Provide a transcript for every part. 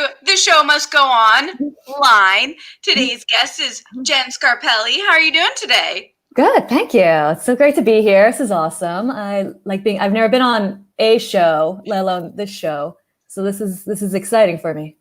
to the Show Must Go On line. Today's guest is Jen Scarpelli. How are you doing today? Good, thank you. It's so great to be here. This is awesome. I've never been on a show, let alone this show. So this is exciting for me.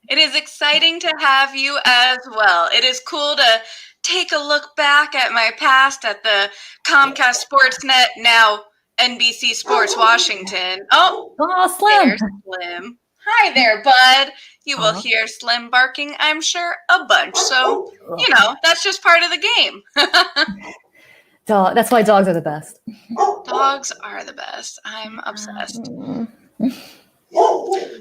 It is exciting to have you as well. It is cool to take a look back at my past at the Comcast SportsNet, now NBC Sports Washington. Oh, Slim. There's Slim. Hi there, bud. You will hear Slim barking, I'm sure, a bunch. So, that's just part of the game. That's why dogs are the best. Dogs are the best. I'm obsessed.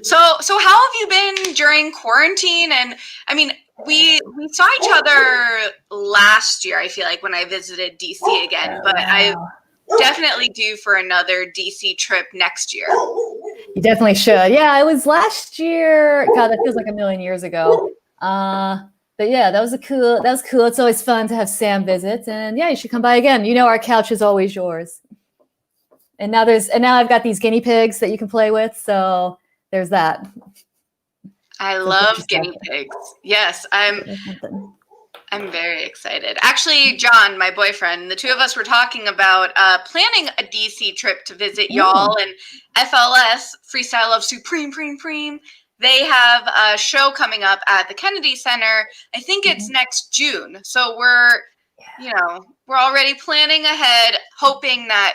So how have you been during quarantine? And I mean, we saw each other last year, I feel like, when I visited DC again, but I definitely due for another DC trip next year. You definitely should. Yeah, it was last year. God, that feels like a million years ago. But yeah, that was cool. It's always fun to have Sam visit, and yeah, you should come by again. Our couch is always yours. And now I've got these guinea pigs that you can play with. So there's that. I love guinea pigs. Yes, I'm very excited. Actually, John, my boyfriend, the two of us were talking about planning a DC trip to visit y'all, and FLS, Freestyle of Supreme. They have a show coming up at the Kennedy Center. I think it's next June. So we're already planning ahead, hoping that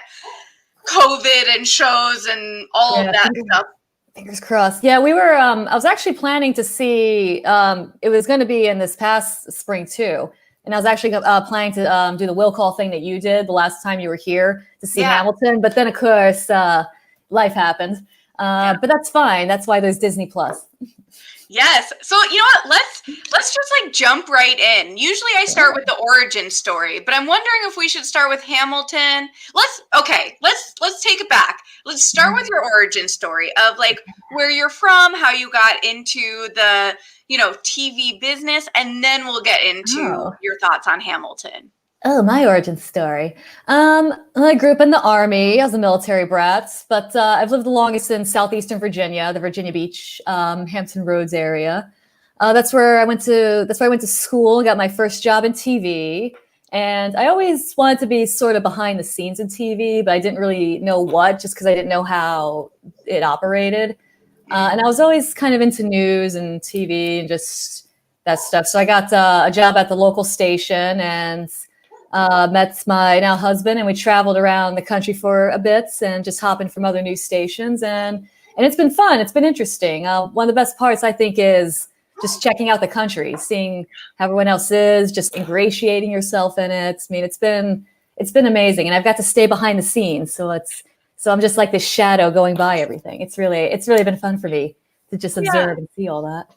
COVID and shows and all of that stuff. Fingers crossed. Yeah, we were, I was actually planning to see, it was going to be in this past spring too. And I was actually planning to do the will call thing that you did the last time you were here to see Hamilton. But then, of course, life happened. But that's fine. That's why there's Disney Plus. Yes. So you know what? Let's just jump right in. Usually I start with the origin story, but I'm wondering if we should start with Hamilton. Let's take it back. Let's start with your origin story of where you're from, how you got into the TV business, and then we'll get into your thoughts on Hamilton. Oh, my origin story. I grew up in the Army. I was a military brat, but I've lived the longest in southeastern Virginia, the Virginia Beach, Hampton Roads area. That's where I went to school, got my first job in TV. And I always wanted to be sort of behind the scenes in TV, but I didn't really know what, just because I didn't know how it operated. And I was always kind of into news and TV and just that stuff. So I got a job at the local station and met my now husband, and we traveled around the country for a bit and just hopping from other news stations. And it's been fun. It's been interesting. One of the best parts, I think, is just checking out the country, seeing how everyone else is, just ingratiating yourself in it. I mean, it's been amazing. And I've got to stay behind the scenes. So I'm just like this shadow going by everything. It's really been fun for me to just observe and see all that.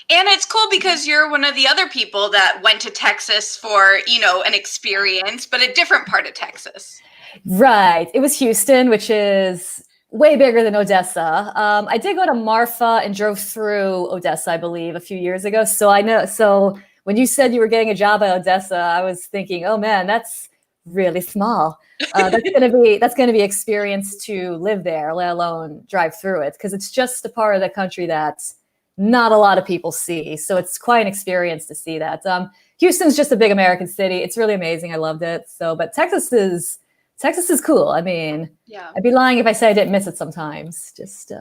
And it's cool because you're one of the other people that went to Texas for, an experience, but a different part of Texas. Right. It was Houston, which is way bigger than Odessa. I did go to Marfa and drove through Odessa, I believe, a few years ago. So I know. So when you said you were getting a job at Odessa, I was thinking, oh man, that's really small. That's going to be experience to live there, let alone drive through it, because it's just a part of the country that's not a lot of people see. So it's quite an experience to see that. Houston's just a big American city. It's really amazing. I loved it. But Texas is cool. I mean, I'd be lying if I said I didn't miss it sometimes. Just,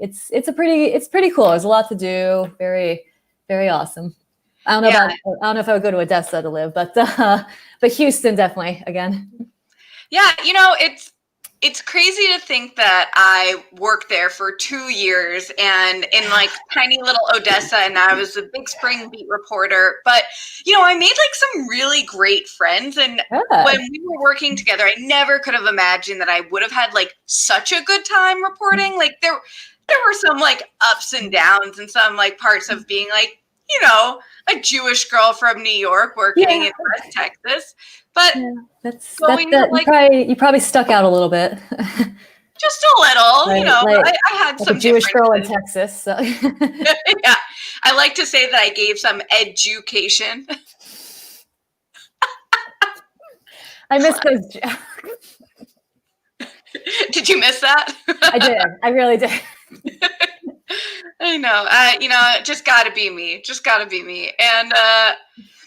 it's pretty cool. There's a lot to do. Very, very awesome. I don't know if I would go to Odessa to live, but Houston definitely again. Yeah. It's crazy to think that I worked there for 2 years and in tiny little Odessa, and I was a Big Spring beat reporter. But, I made some really great friends. And when we were working together, I never could have imagined that I would have had such a good time reporting. There were some ups and downs and some parts of being a Jewish girl from New York working in West Texas. But you probably stuck out a little bit. Just a little, I had some a Jewish girl in Texas. So. Yeah, I like to say that I gave some education. I missed those jokes. Did you miss that? I did. I really did. I know. Just gotta be me. Just gotta be me. And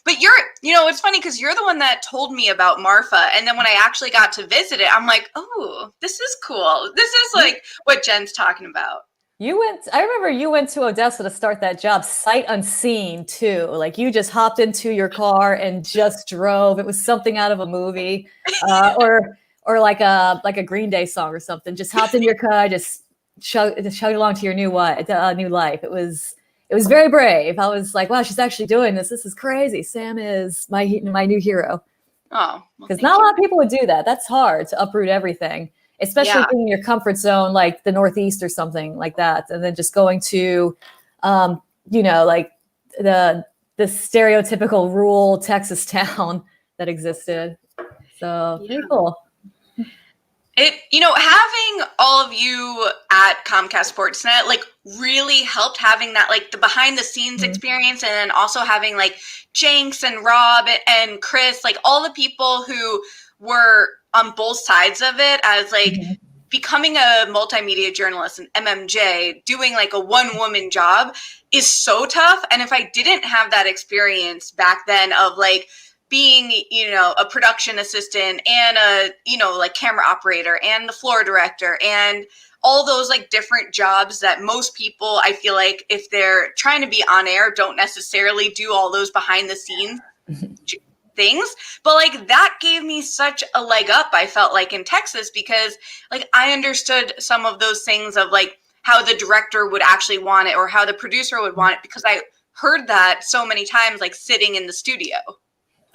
but it's funny because you're the one that told me about Marfa, and then when I actually got to visit it, I'm like, oh, this is cool. This is like what Jen's talking about. I remember you went to Odessa to start that job sight unseen too. Like you just hopped into your car and just drove. It was something out of a movie, or like a Green Day song or something. Just hopped in your car, just chugged along to your new life. It was very brave. I was like, wow, she's actually doing this. This is crazy. Sam is my new hero. Oh, because not a lot of people would do that. That's hard to uproot everything. Especially being in your comfort zone, like the Northeast or something like that. And then just going to, like the stereotypical rural Texas town that existed. So pretty cool. Having all of you at Comcast SportsNet, like really helped having that, like the behind the scenes experience, and then also having like Jenks and Rob and Chris, like all the people who were on both sides of it as like becoming a multimedia journalist and MMJ, doing like a one-woman job is so tough. And if I didn't have that experience back then of like being, a production assistant and a, like camera operator and the floor director and all those like different jobs that most people, I feel like if they're trying to be on air, don't necessarily do all those behind the scenes things, but like that gave me such a leg up, I felt like, in Texas, because like I understood some of those things of like how the director would actually want it or how the producer would want it, because I heard that so many times, like sitting in the studio.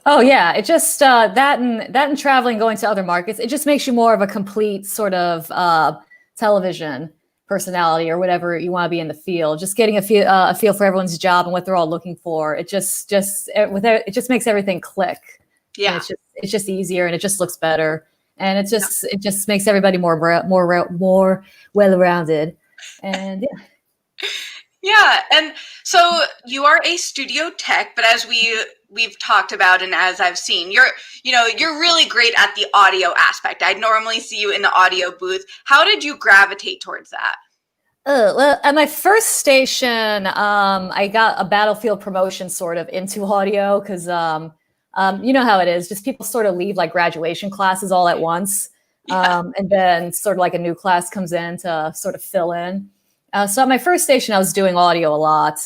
Oh yeah, it just that and traveling, going to other markets, it just makes you more of a complete sort of television personality or whatever you want to be in the field. Just getting a feel for everyone's job and what they're all looking for. It just makes everything click. Yeah, and it's just easier and it just looks better, and it just makes everybody more well-rounded. And yeah, and so you are a studio tech, but as we've talked about and as I've seen, you're really great at the audio aspect. I'd normally see you in the audio booth. How did you gravitate towards that? Well, at my first station, I got a battlefield promotion sort of into audio because you know how it is. Just people sort of leave like graduation classes all at once. And then sort of like a new class comes in to sort of fill in. So at my first station, I was doing audio a lot.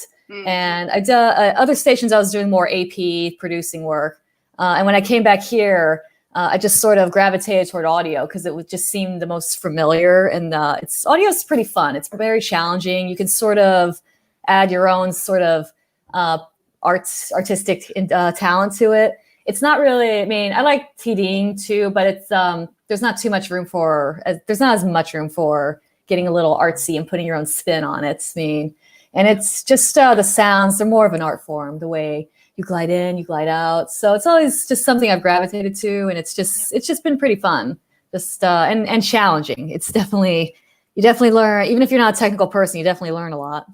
And I did other stations, I was doing more AP producing work. And when I came back here, I just sort of gravitated toward audio because it would just seem the most familiar. And audio is pretty fun. It's very challenging. You can sort of add your own sort of artistic talent to it. It's not really, I mean, I like TDing too, but it's there's not as much room for getting a little artsy and putting your own spin on it. I mean, and it's just the sounds, they're more of an art form, the way you glide in, you glide out. So it's always just something I've gravitated to, and it's just been pretty fun, just and challenging. You definitely learn, even if you're not a technical person, you definitely learn a lot.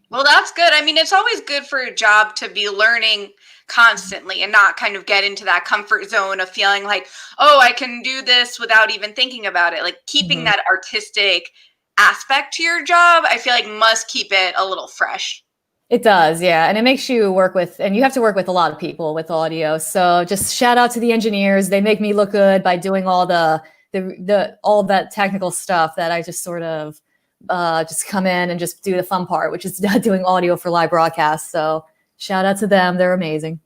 Well, that's good. I mean, it's always good for a job to be learning constantly and not kind of get into that comfort zone of feeling like, oh, I can do this without even thinking about it. Like keeping that artistic aspect to your job, I feel like must keep it a little fresh. It does, yeah. And it makes you and you have to work with a lot of people with audio. So just shout out to the engineers. They make me look good by doing all all that technical stuff that I just sort of just come in and just do the fun part, which is doing audio for live broadcasts. So shout out to them. They're amazing.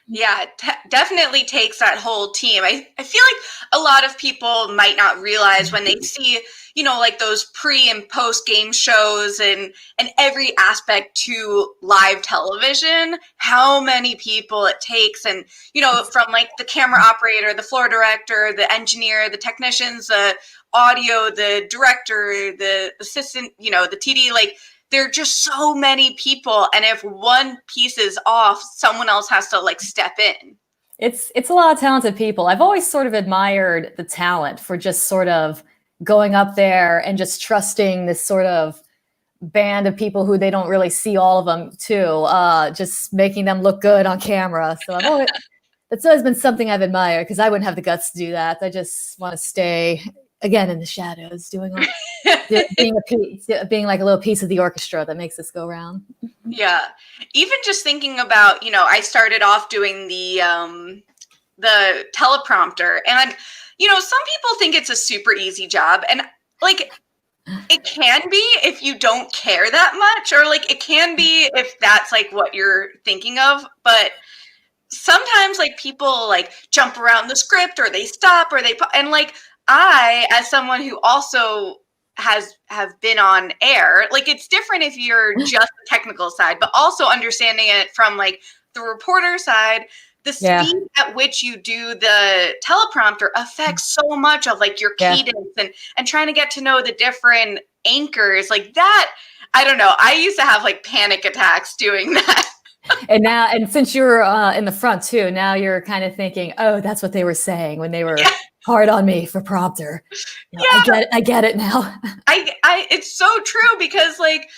Yeah, it definitely takes that whole team. I feel like a lot of people might not realize when they see, like those pre and post game shows and every aspect to live television, how many people it takes. And, from like the camera operator, the floor director, the engineer, the technicians, the audio, the director, the assistant, the TD, like, there are just so many people, and if one piece is off, someone else has to like step in. It's a lot of talented people. I've always sort of admired the talent for just sort of going up there and just trusting this sort of band of people who they don't really see all of them too, just making them look good on camera. So that's always been something I've admired because I wouldn't have the guts to do that. I just want to stay again in the shadows, being like a little piece of the orchestra that makes this go round. Yeah. Even just thinking about, I started off doing the teleprompter, and some people think it's a super easy job, and like it can be if you don't care that much, or like it can be if that's like what you're thinking of, but sometimes like people like jump around the script, or they stop, or and like I, as someone who also have been on air, like it's different if you're just the technical side, but also understanding it from like the reporter side. The speed at which you do the teleprompter affects so much of like your cadence and trying to get to know the different anchors like that. I don't know. I used to have like panic attacks doing that. And since you were in the front too, now you're kind of thinking, oh, that's what they were saying when they were hard on me for prompter. I get it now. It's so true, because like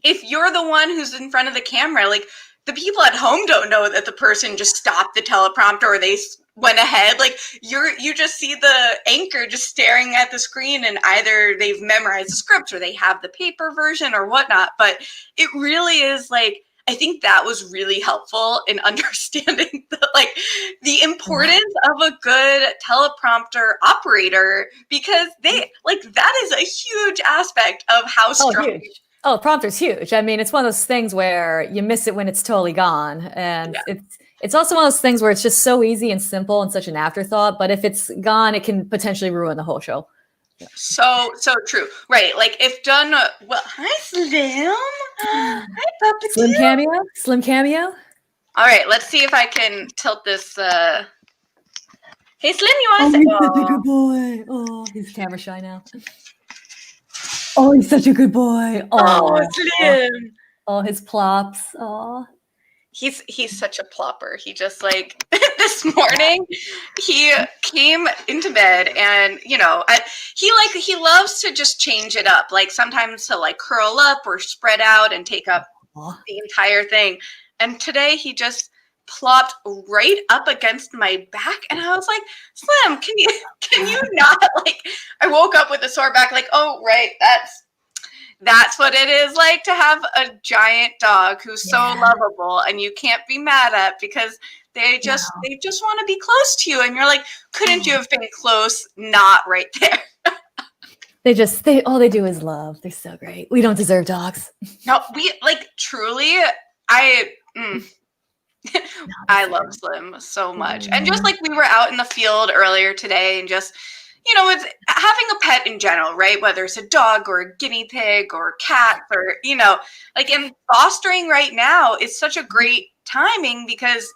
if you're the one who's in front of the camera, like the people at home don't know that the person just stopped the teleprompter or they went ahead. Like you just see the anchor just staring at the screen, and either they've memorized the script or they have the paper version or whatnot. But it really is like, I think that was really helpful in understanding the importance of a good teleprompter operator, because that is a huge aspect of how strong. Oh, prompter's huge. I mean, it's one of those things where you miss it when it's totally gone. And it's also one of those things where it's just so easy and simple and such an afterthought. But if it's gone, it can potentially ruin the whole show. Yeah. So true. Right. Like if done well. Hi, Slim. Hi, Papa. Slim cameo. All right. Let's see if I can tilt this. Hey, Slim, you want to say? He's such a good boy. Oh, he's camera shy now. Oh, he's such a good boy. Oh, Slim. Oh, his plops. Oh. He's such a plopper. He just like this morning, he came into bed, and he loves to just change it up. Like sometimes he'll like curl up or spread out and take up the entire thing. And today he just plopped right up against my back, and I was like, Slim, can you not, like, I woke up with a sore back, like, oh right, that's what it is like to have a giant dog who's so lovable, and you can't be mad at, because they just want to be close to you, and you're like, couldn't you have been close? Not right there. All they do is love. They're so great. We don't deserve dogs. No, we like truly. I love Slim so much. And just like we were out in the field earlier today, and just, it's having a pet in general, right? Whether it's a dog or a guinea pig or cat, or, like in fostering right now is such a great timing, because,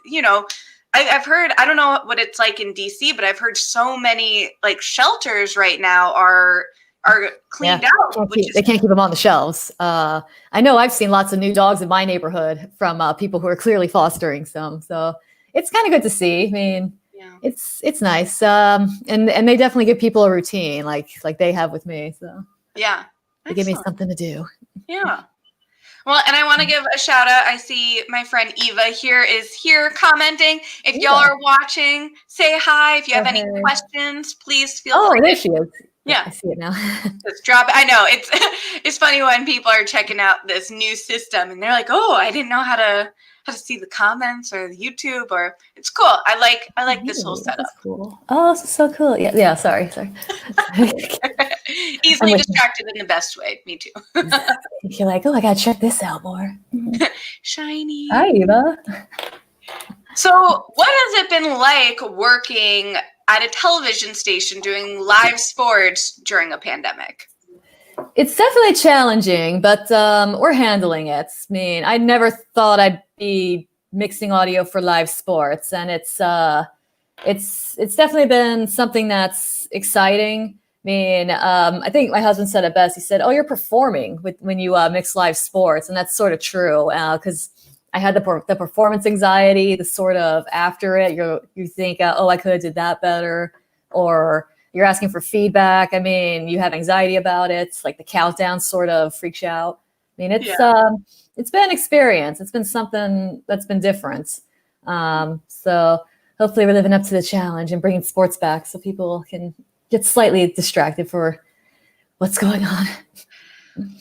I've heard, I don't know what it's like in DC, but I've heard so many like shelters right now are cleaned out. They can't keep them on the shelves. I know I've seen lots of new dogs in my neighborhood from people who are clearly fostering some. So it's kind of good to see. I mean, it's nice. And they definitely give people a routine like they have with me. So they give me something to do. Yeah. Well, and I want to give a shout out. I see my friend Eva is here commenting. If y'all are watching, say hi. If you have any questions, please feel free. Oh, there she is. Yeah, I see it now. Just drop it. I know it's funny when people are checking out this new system and they're like, "Oh, I didn't know how to see the comments or the YouTube." Or it's cool. I like this whole setup. That's cool. Oh, so cool. Yeah. Sorry. Easily distracted in the best way. Me too. Exactly. You're like, oh, I gotta check this out more. Shiny. Hi, Eva. So, what has it been like working at a television station doing live sports during a pandemic? It's definitely challenging, but we're handling it. I mean, I never thought I'd be mixing audio for live sports, and it's definitely been something that's exciting. I mean, I think my husband said it best. He said, "Oh, you're performing when you mix live sports," and that's sort of true, because I had the performance anxiety, the sort of after it, you think, oh, I could have did that better, or you're asking for feedback. I mean, you have anxiety about it. It's like the countdown sort of freaks you out. I mean, it's been an experience. It's been something that's been different. So hopefully we're living up to the challenge and bringing sports back so people can get slightly distracted for what's going on.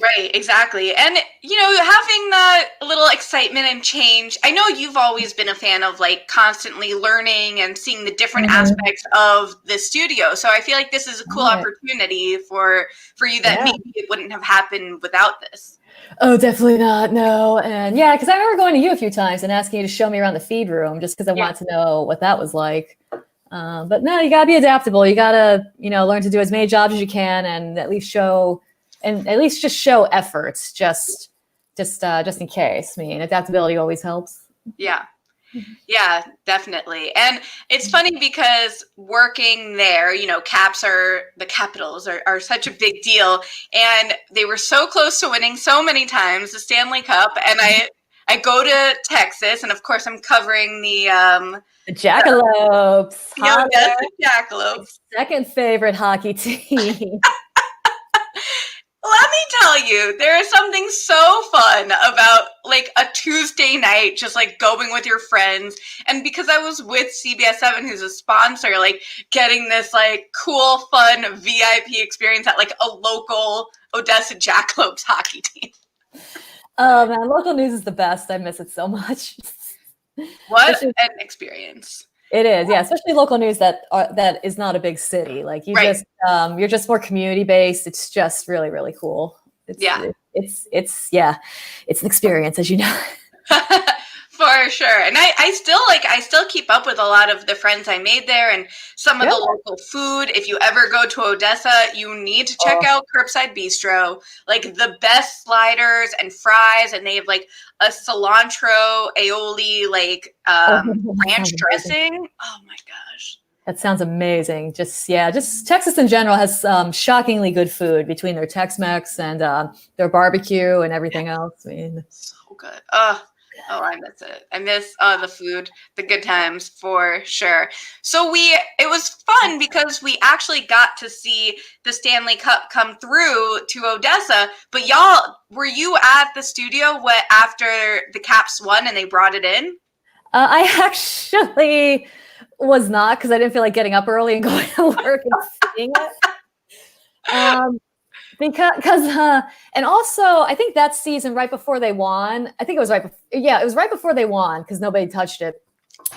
Right, exactly. And, having that little excitement and change, I know you've always been a fan of like constantly learning and seeing the different aspects of the studio. So I feel like this is a cool opportunity for you that maybe it wouldn't have happened without this. Oh, definitely not. No. And yeah, because I remember going to you a few times and asking you to show me around the feed room just because I wanted to know what that was like. But no, you gotta be adaptable. You gotta, learn to do as many jobs as you can and at least just show efforts just in case. I mean, adaptability always helps. Yeah, definitely. And it's funny because working there, Caps the Capitals are such a big deal. And they were so close to winning so many times the Stanley Cup. And I go to Texas, and of course I'm covering the Jackalopes. The Jackalopes. Second favorite hockey team. Let me tell you, there is something so fun about like a Tuesday night, just like going with your friends. And because I was with CBS 7, who's a sponsor, like getting this like cool, fun VIP experience at like a local Odessa Jackalopes hockey team. Oh man, local news is the best. I miss it so much. What an experience. It is, yeah, especially local news that is not a big city. Like you're just more community based. It's just really, really cool. It's an experience, as you know. For sure. And I still keep up with a lot of the friends I made there and some of the local food. If you ever go to Odessa, you need to check out Curbside Bistro. Like the best sliders and fries, and they have like a cilantro aioli ranch dressing. Oh my gosh. That sounds amazing. Just Texas in general has shockingly good food between their Tex-Mex and their barbecue and everything else. I mean, so good. Oh, I miss it. I miss the food, the good times for sure. So it was fun because we actually got to see the Stanley Cup come through to Odessa. But were you at the studio after the Caps won and they brought it in? I actually was not, because I didn't feel like getting up early and going to work and seeing it. And also I think that season right before they won, it was right before they won because nobody touched it.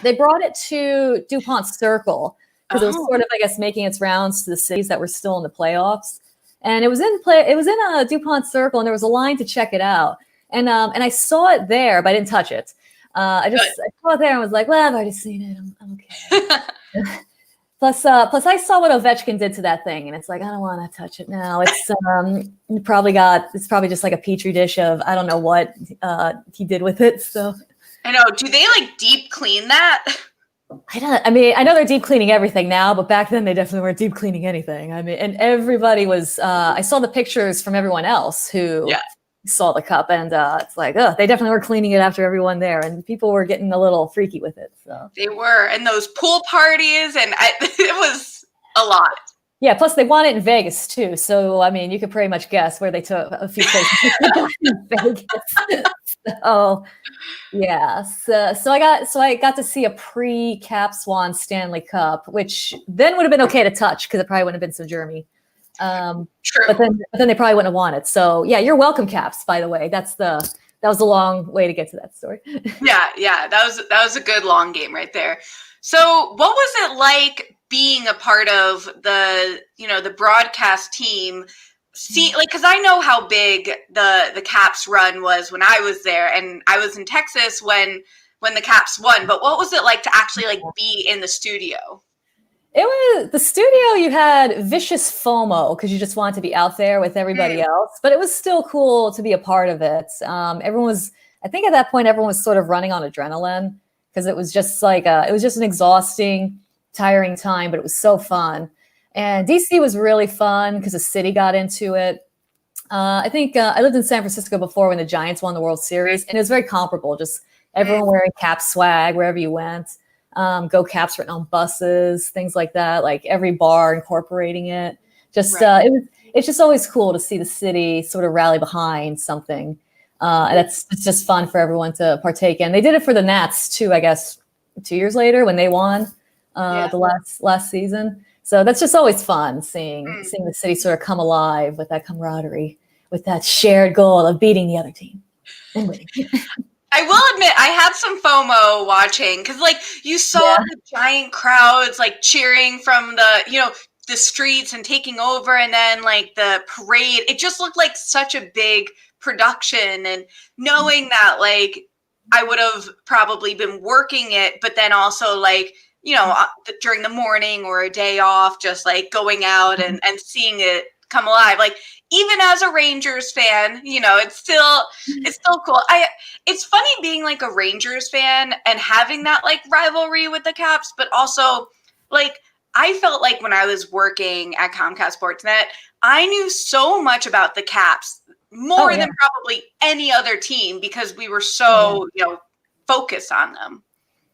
They brought it to DuPont Circle because it was sort of, I guess, making its rounds to the cities that were still in the playoffs. And it was in a DuPont Circle, and there was a line to check it out. And I saw it there, but I didn't touch it. I saw it there and was like, well, I've already seen it. I'm okay. Plus, I saw what Ovechkin did to that thing, and it's like I don't want to touch it now. It's probably just like a petri dish of I don't know what he did with it. So I know. Do they like deep clean that? I mean, I know they're deep cleaning everything now, but back then they definitely weren't deep cleaning anything. I mean, and everybody was. I saw the pictures from everyone else who saw the cup, and it's like, they definitely were cleaning it after everyone there, and people were getting a little freaky with it. So they were, and those pool parties, and it was a lot. Yeah, plus they won it in Vegas too, so I mean, you could pretty much guess where they took a few places in Vegas. So yeah, so I got to see a pre-Caps won Stanley Cup, which then would have been okay to touch because it probably wouldn't have been so germy. True. But then they probably wouldn't have won it. So yeah, you're welcome, Caps. By the way, that was a long way to get to that story. Yeah, that was a good long game right there. So what was it like being a part of the broadcast team? See, like, because I know how big the Caps run was when I was there, and I was in Texas when the Caps won. But what was it like to actually like be in the studio? It was the studio. You had vicious FOMO because you just wanted to be out there with everybody else, but it was still cool to be a part of it. I think at that point, everyone was sort of running on adrenaline because it was just like it was just an exhausting, tiring time, but it was so fun. And DC was really fun because the city got into it. I think I lived in San Francisco before when the Giants won the World Series, and it was very comparable. Just everyone wearing Caps swag wherever you went. Go Caps written on buses, things like that. Like every bar incorporating it. It's just always cool to see the city sort of rally behind something. And it's just fun for everyone to partake in. They did it for the Nats too, I guess, 2 years later when they won the last season. So that's just always fun seeing the city sort of come alive with that camaraderie, with that shared goal of beating the other team and winning. I will admit I had some FOMO watching because, like, you saw the giant crowds like cheering from the streets and taking over, and then like the parade. It just looked like such a big production, and knowing that like I would have probably been working it, but then also like during the morning or a day off, just like going out and seeing it come alive. Like, even as a Rangers fan, it's still cool. It's funny being like a Rangers fan and having that like rivalry with the Caps, but also like I felt like when I was working at Comcast SportsNet, I knew so much about the Caps more than probably any other team because we were so focused on them.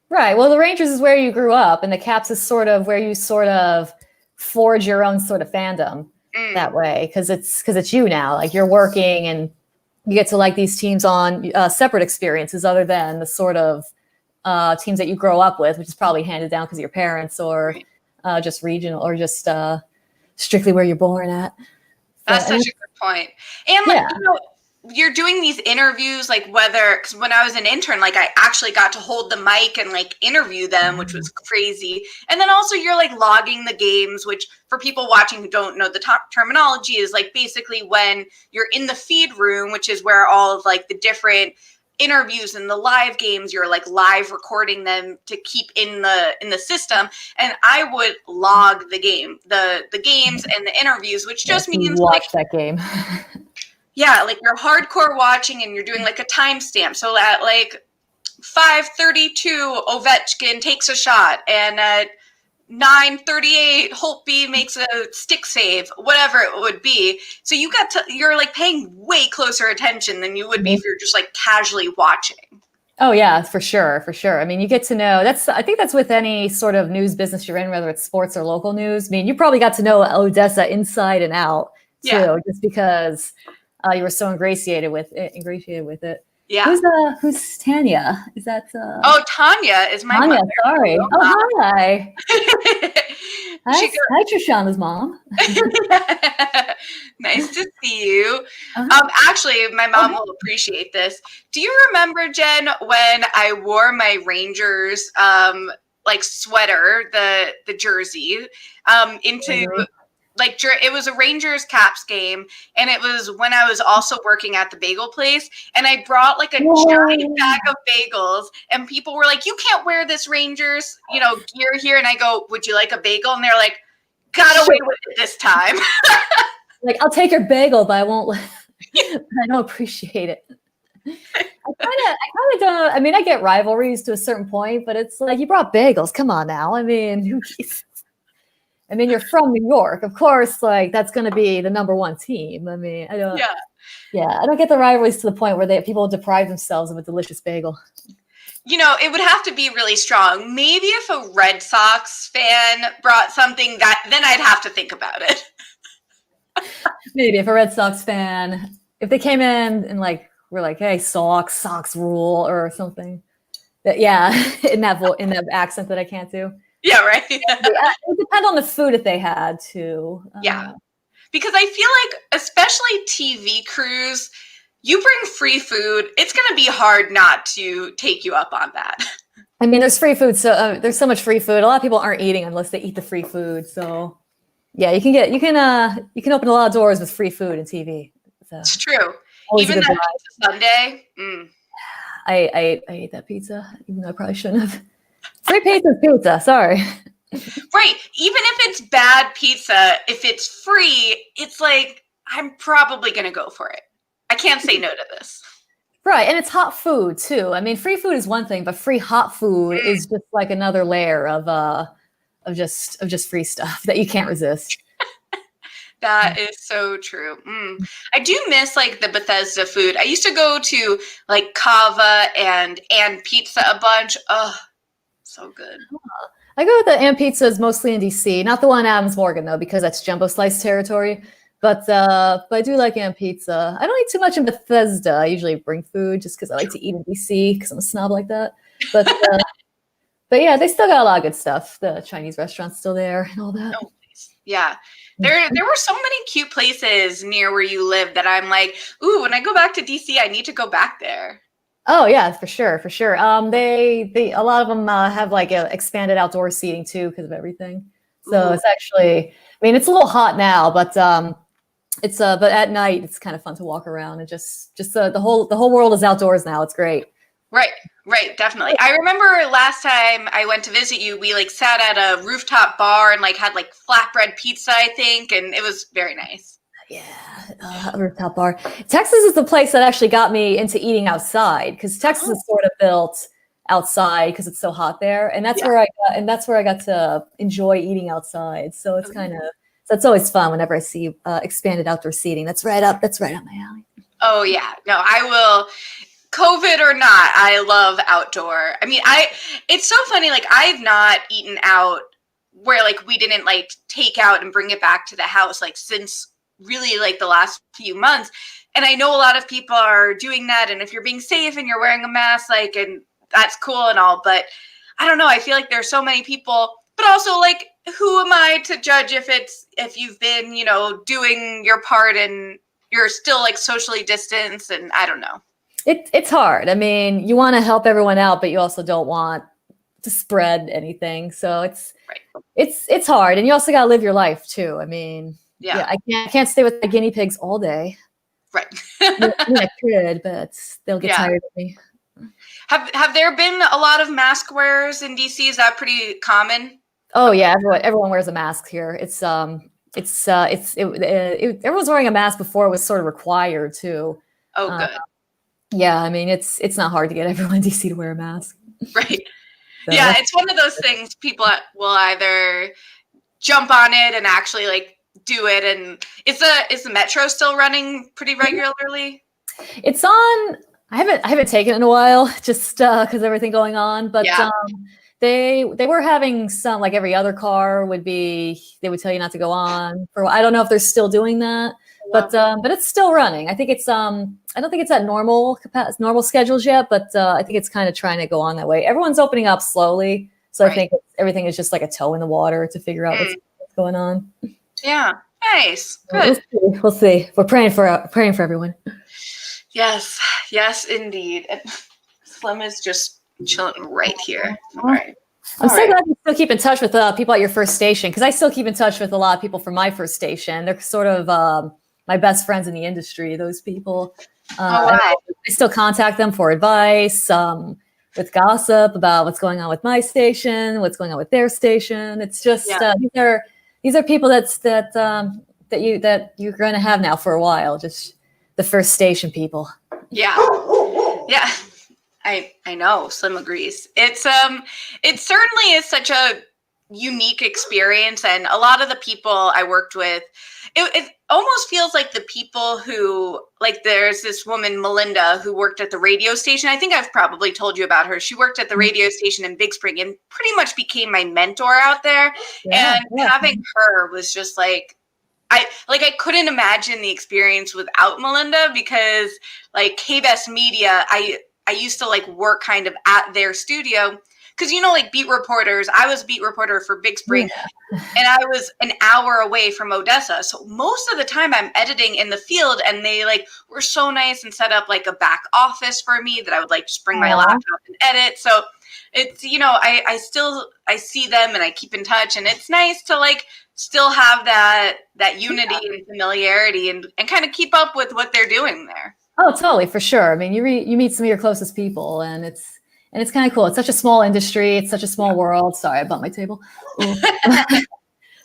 Right. Well, the Rangers is where you grew up, and the Caps is sort of where you sort of forge your own sort of fandom that way, because it's you now. Like, you're working, and you get to like these teams on separate experiences other than the sort of teams that you grow up with, which is probably handed down because of your parents or just regional or just strictly where you're born at. That's such a good point. And like, you're doing these interviews, like because when I was an intern, like I actually got to hold the mic and like interview them, which was crazy. And then also you're like logging the games, which for people watching who don't know the terminology is like basically when you're in the feed room, which is where all of like the different interviews and the live games, you're like live recording them to keep in the system. And I would log the games and the interviews, which just means watch that game. Yeah, like you're hardcore watching and you're doing like a timestamp. So at like 5:32, Ovechkin takes a shot, and at 9:38, Holtby makes a stick save, whatever it would be. So you're like paying way closer attention than you would be if you're just like casually watching. Oh yeah, for sure. I mean, you get to know, I think that's with any sort of news business you're in, whether it's sports or local news. I mean, you probably got to know Odessa inside and out too, just because you were so ingratiated with it. Yeah. Who's Tanya? Is that? Tanya is my Tanya, mother. Sorry. Oh, hi. Hi, Shoshana's mom. Nice to see you. Actually, my mom will appreciate this. Do you remember, Jen, when I wore my Rangers like sweater, the jersey, into like it was a Rangers Caps game, and it was when I was also working at the bagel place, and I brought like a giant bag of bagels, and people were like, "You can't wear this Rangers, gear here," and I go, "Would you like a bagel?" And they're like, "Got away with it this time." Like, I'll take your bagel, but I won't. I don't appreciate it. I kind of don't. I mean, I get rivalries to a certain point, but it's like, you brought bagels. Come on now. I mean, you're from New York, of course. Like, that's going to be the number one team. I mean, I don't. Yeah, I don't get the rivalries to the point where people deprive themselves of a delicious bagel. It would have to be really strong. Maybe if a Red Sox fan brought something, then I'd have to think about it. Maybe if a Red Sox fan, if they came in and like we're like, "Hey, Sox rule" or something. In that accent that I can't do. Yeah, right. It would depend on the food if they had to. Because I feel like, especially TV crews, you bring free food, it's going to be hard not to take you up on that. I mean, there's free food, so there's so much free food. A lot of people aren't eating unless they eat the free food. So, yeah, you can open a lot of doors with free food and TV. So, it's true. Even that pizza Sunday. I ate that pizza, even though I probably shouldn't have. Free pizza. Sorry. Right. Even if it's bad pizza, if it's free, it's like, I'm probably going to go for it. I can't say no to this. Right. And it's hot food too. I mean, free food is one thing, but free hot food is just like another layer of just free stuff that you can't resist. That is so true. I do miss like the Bethesda food. I used to go to like Cava and Pizza a bunch. Oh, so good. I go with the and Pizzas mostly in DC, not the one in Adams Morgan though, because that's jumbo slice territory. But I do like and Pizza. I don't eat too much in Bethesda. I usually bring food just because I like to eat in DC because I'm a snob like that. But yeah, they still got a lot of good stuff. The Chinese restaurant's still there and all that. Oh, Yeah. There were so many cute places near where you live that I'm like, ooh, when I go back to DC, I need to go back there. Oh yeah, for sure, for sure. They a lot of them have like expanded outdoor seating too because of everything. So Ooh. it's actually, I mean, it's a little hot now, but it's but at night it's kind of fun to walk around and just the whole world is outdoors now. It's great. Right, definitely. I remember last time I went to visit you, we like sat at a rooftop bar and like had like flatbread pizza, I think, and it was very nice. Yeah, rooftop bar. Texas is the place that actually got me into eating outside because Texas is sort of built outside because it's so hot there, and that's where I got to enjoy eating outside. So it's kind of that's always fun whenever I see expanded outdoor seating. That's right up my alley. Oh yeah, no, I will. COVID or not, I love outdoor. I mean, it's so funny. Like I've not eaten out where like we didn't like take out and bring it back to the house like since really like the last few months. And I know a lot of people are doing that. And if you're being safe and you're wearing a mask, like, and that's cool and all, but I don't know. I feel like there's so many people, but also like, who am I to judge if you've been, you know, doing your part and you're still like socially distanced, and I don't know. It's hard. I mean, you want to help everyone out, but you also don't want to spread anything. So it's hard, and you also gotta live your life too. I mean, yeah, I can't stay with the guinea pigs all day. Right. I could, but they'll get tired of me. Have there been a lot of mask wearers in DC? Is that pretty common? Oh yeah, everyone wears a mask here. Everyone's wearing a mask before it was sort of required too. Oh, good. Yeah, I mean, it's not hard to get everyone in DC to wear a mask. Right. So. Yeah, it's one of those things people will either jump on it and actually like do it. And is the metro still running pretty regularly? It's on. I haven't taken it in a while, just because everything going on. But they were having some, like every other car they would tell you not to go on. I don't know if they're still doing that. But it's still running. I think it's I don't think it's at normal schedules yet, but I think it's kind of trying to go on that way. Everyone's opening up slowly, so I think everything is just like a toe in the water to figure out what's going on. Yeah, nice, good. We'll see. We're praying for everyone. Yes, indeed. Slim is just chilling right here. All right. I'm so glad you still keep in touch with people at your first station, because I still keep in touch with a lot of people from my first station. They're sort of my best friends in the industry, those people. I still contact them for advice, with gossip about what's going on with my station, what's going on with their station. It's just these are people that you're going to have now for a while. Just the first station people. Yeah. I know. Slim agrees. It certainly is such a unique experience, and a lot of the people I worked with, it almost feels like the people who, like, there's this woman, Melinda, who worked at the radio station. I think I've probably told you about her. She worked at the radio station in Big Spring and pretty much became my mentor out there. Having her was just like, I couldn't imagine the experience without Melinda, because like KBS Media, I used to like work kind of at their studio. Because, you know, like beat reporters, I was a beat reporter for Big Spring, and I was an hour away from Odessa. So most of the time I'm editing in the field, and they like were so nice and set up like a back office for me that I would like just bring my laptop and edit. So it's, you know, I see them and I keep in touch, and it's nice to like still have that unity and familiarity and kind of keep up with what they're doing there. Oh, totally, for sure. I mean, you meet some of your closest people, and it's kind of cool. It's such a small industry. It's such a small world. Sorry, I bumped my table.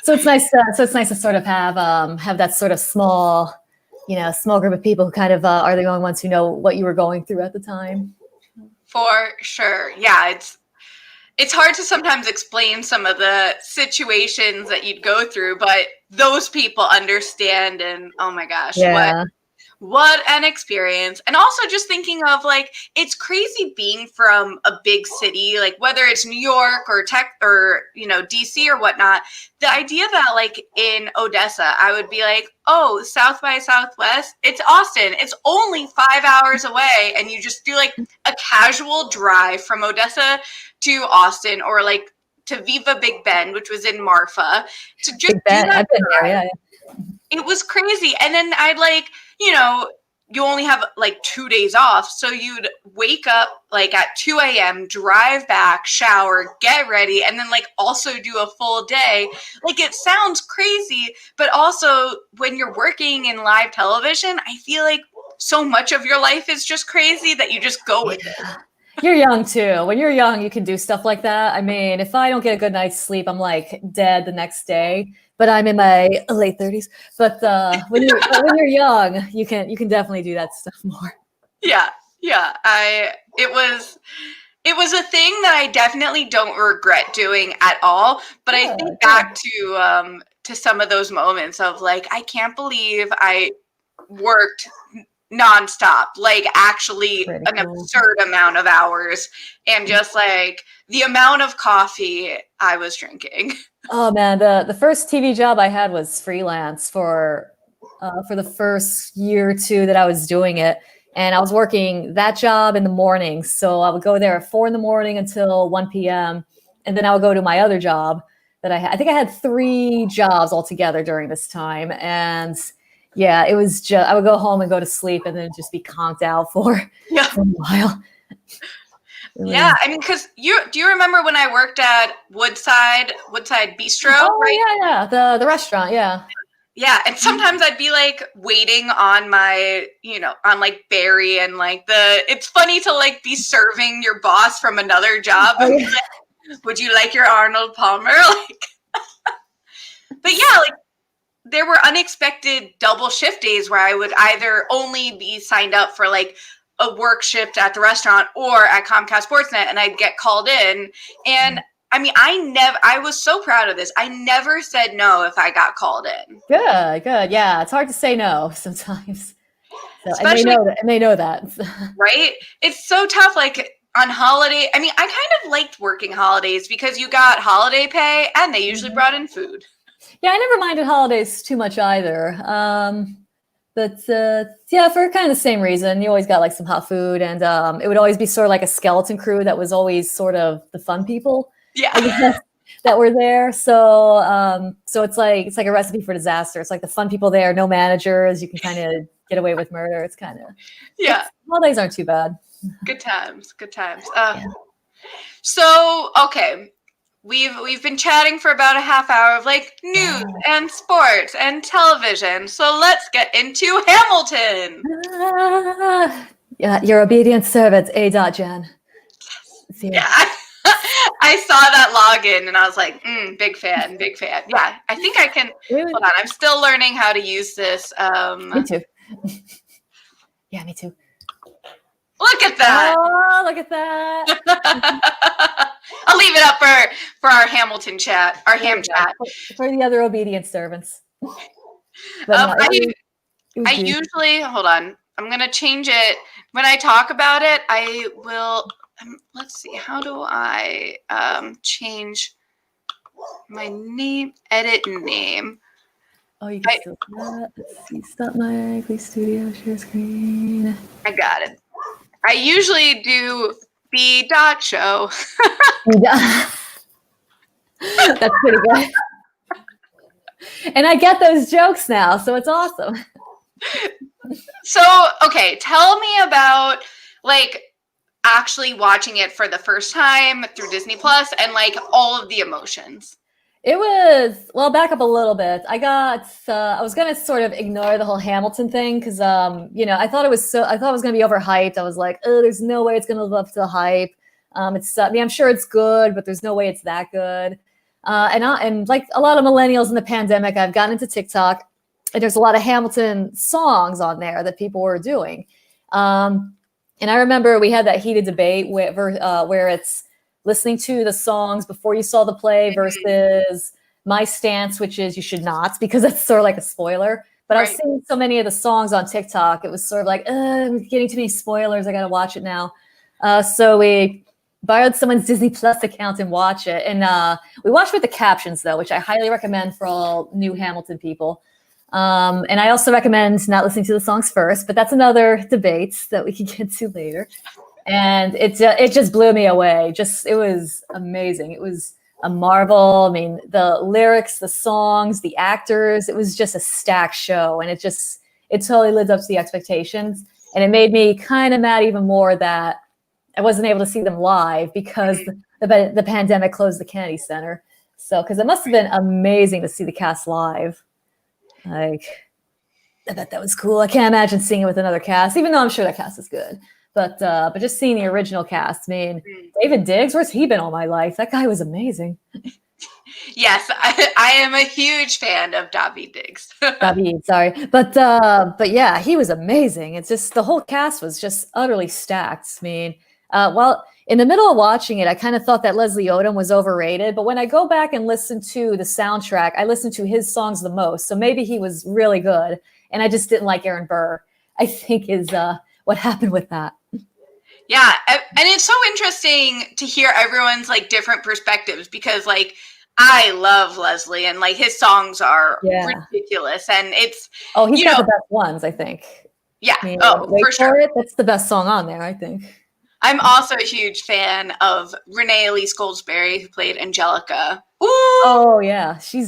So it's nice. So it's nice to sort of have that sort of small group of people who kind of are the only ones who know what you were going through at the time. For sure. Yeah, it's hard to sometimes explain some of the situations that you'd go through, but those people understand. And oh my gosh, what an experience. And also just thinking of like, it's crazy being from a big city, like whether it's New York or DC or whatnot, the idea that like in Odessa, I would be like, oh, South by Southwest, it's Austin. It's only 5 hours away. And you just do like a casual drive from Odessa to Austin, or like to Viva Big Bend, which was in Marfa, to just Big Ben, I've been there, yeah. It was crazy. And then I'd like, you know, you only have like 2 days off. So you'd wake up like at 2 a.m., drive back, shower, get ready, and then like also do a full day. Like it sounds crazy, but also when you're working in live television, I feel like so much of your life is just crazy that you just go with it. You're young too. When you're young, you can do stuff like that. I mean, if I don't get a good night's sleep, I'm like dead the next day. But I'm in my late 30s. But when you're young, you can definitely do that stuff more. Yeah. It was a thing that I definitely don't regret doing at all. But I think back to some of those moments of like, I can't believe I worked nonstop, like actually an absurd amount of hours, and just like the amount of coffee I was drinking. Oh man, the first TV job I had was freelance for the first year or two that I was doing it. And I was working that job in the morning. So I would go there at 4 a.m. until 1 p.m. And then I would go to my other job that I had. I think I had 3 jobs altogether during this time. And yeah, it was just, I would go home and go to sleep and then just be conked out for a while. Yeah, I mean, because do you remember when I worked at Woodside Bistro? Oh, right? yeah, the restaurant, yeah. Yeah, and sometimes I'd be like waiting on my, on like Barry and like it's funny to like be serving your boss from another job and be like, would you like your Arnold Palmer? Like, but yeah, like there were unexpected double shift days where I would either only be signed up for like a work shift at the restaurant or at Comcast SportsNet, and I'd get called in. And I mean, I was so proud of this. I never said no if I got called in. Good. Yeah, it's hard to say no sometimes. So, especially, and they know that. Right? It's so tough. Like on holiday, I mean, I kind of liked working holidays because you got holiday pay and they usually brought in food. Yeah, I never minded holidays too much either. But yeah, for kind of the same reason. You always got like some hot food, and it would always be sort of like a skeleton crew that was always sort of the fun people. Yeah. That were there. So it's like a recipe for disaster. It's like the fun people there, no managers. You can kind of get away with murder. It's kind of holidays aren't too bad. Good times. So okay. We've been chatting for about a half hour of like news and sports and television. So let's get into Hamilton. Yeah, your obedient servant, A.Jen. Yeah, I saw that login and I was like, big fan. Yeah, I think I can. Hold on, I'm still learning how to use this. Me too. Yeah, me too. Look at that. Oh, look at that. I'll leave it up for our Hamilton chat, our ham chat. For the other obedient servants. I usually, hold on, I'm going to change it. When I talk about it, I will, let's see, how do I change my name, edit name? Oh, you can still do that. Let's see, stop my Glee Studio, share screen. I got it. I usually do bwaySHO. That's pretty good. And I get those jokes now, so it's awesome. So, okay, tell me about like actually watching it for the first time through Disney Plus and like all of the emotions. It was, well, back up a little bit. I was going to sort of ignore the whole Hamilton thing because, I thought it was going to be overhyped. I was like, oh, there's no way it's going to live up to the hype. I'm sure it's good, but there's no way it's that good. And like a lot of millennials in the pandemic, I've gotten into TikTok, and there's a lot of Hamilton songs on there that people were doing. And I remember we had that heated debate where it's listening to the songs before you saw the play versus my stance, which is you should not, because that's sort of like a spoiler. But I was seeing so many of the songs on TikTok, it was sort of like, I'm getting too many spoilers. I got to watch it now. So we borrowed someone's Disney Plus account and watch it. And we watched with the captions, though, which I highly recommend for all new Hamilton people. And I also recommend not listening to the songs first, but that's another debate that we can get to later. And it just blew me away. It was amazing. It was a marvel. I mean, the lyrics, the songs, the actors, it was just a stacked show. And it totally lived up to the expectations. And it made me kind of mad even more that I wasn't able to see them live because the pandemic closed the Kennedy Center. So, because it must have been amazing to see the cast live. Like, I bet that was cool. I can't imagine seeing it with another cast, even though I'm sure that cast is good. But just seeing the original cast, I mean, David Diggs, where's he been all my life? That guy was amazing. Yes, I am a huge fan of David Diggs. David, sorry. But yeah, he was amazing. It's just the whole cast was just utterly stacked. I mean, well, in the middle of watching it, I kind of thought that Leslie Odom was overrated. But when I go back and listen to the soundtrack, I listen to his songs the most. So maybe he was really good. And I just didn't like Aaron Burr, I think is what happened with that. Yeah. And it's so interesting to hear everyone's like different perspectives because like I love Leslie and like his songs are ridiculous. And it's, he's got the best ones, I think. Yeah. I mean, for sure. That's the best song on there, I think. I'm also a huge fan of Renee Elise Goldsberry, who played Angelica. Ooh! Oh yeah, she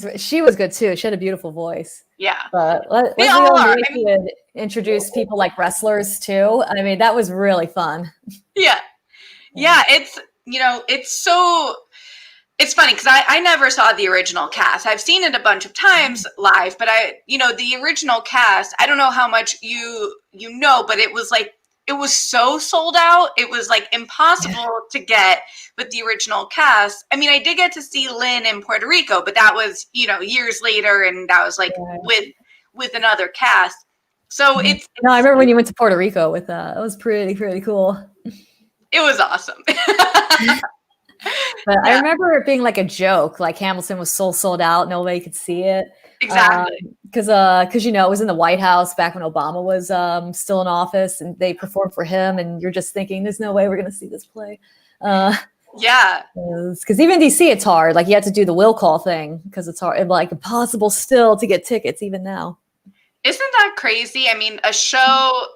was good too. She had a beautiful voice. Yeah, but they all are. I mean, introduce people like wrestlers too. I mean, that was really fun. Yeah. It's it's funny because I never saw the original cast. I've seen it a bunch of times live, but the original cast. I don't know how much you know, but it was like. It was so sold out. It was like impossible to get with the original cast. I mean, I did get to see Lynn in Puerto Rico, but that was, years later. And that was like with another cast. So it's no, I remember when you went to Puerto Rico with that. It was pretty cool. It was awesome. But I remember it being like a joke, like Hamilton was sold out. Nobody could see it. Exactly. Because it was in the White House back when Obama was still in office, and they performed for him, and you're just thinking, there's no way we're going to see this play. Yeah. Because even DC, it's hard. Like you have to do the will call thing because it's hard, like impossible still to get tickets even now. Isn't that crazy? I mean, a show